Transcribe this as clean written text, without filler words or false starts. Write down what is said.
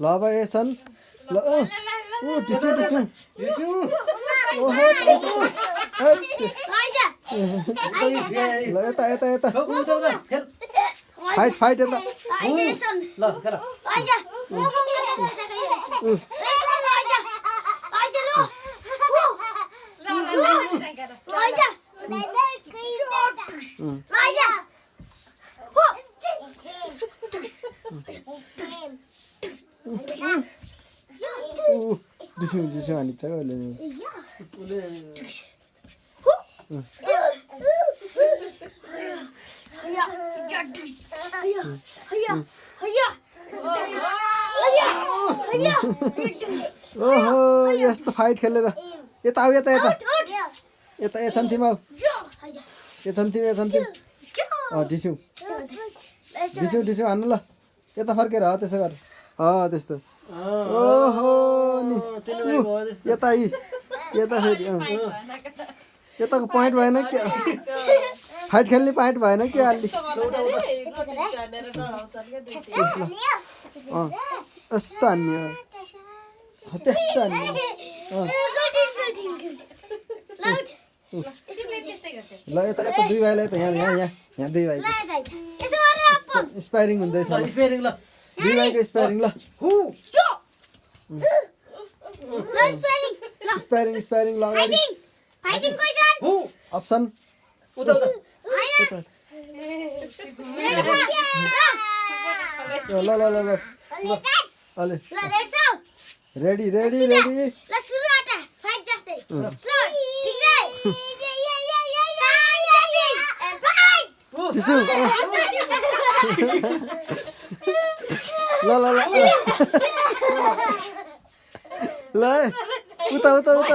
ल अब एसन ल डिसु ओहो ल यता यता यता फाइट यता डिसु हानिन्छ क्या उसले ओहो यस्तो फाइट खेलेर यता आऊ यता यता यता ए सन्थिमा आऊ ए सन्थिम डिसु हान्नु ल यता फर्केर हो त्यसो गर त्यस्तो ओहो नि यता यता फेरि यताको पोइन्ट भएन के फाइट खेल्ने पोइन्ट भएन के अलि यस्तो हान्ने त्यस्तो हान्ने ल यता यता दुई भाइलाई त यहाँ दुई भाइ स्पायरिङ हुँदैछ दुई भाइको स्पायरिङ ल स्पायरिङ ल अगाडि अप्सन ल अलि रेडी ल उता ल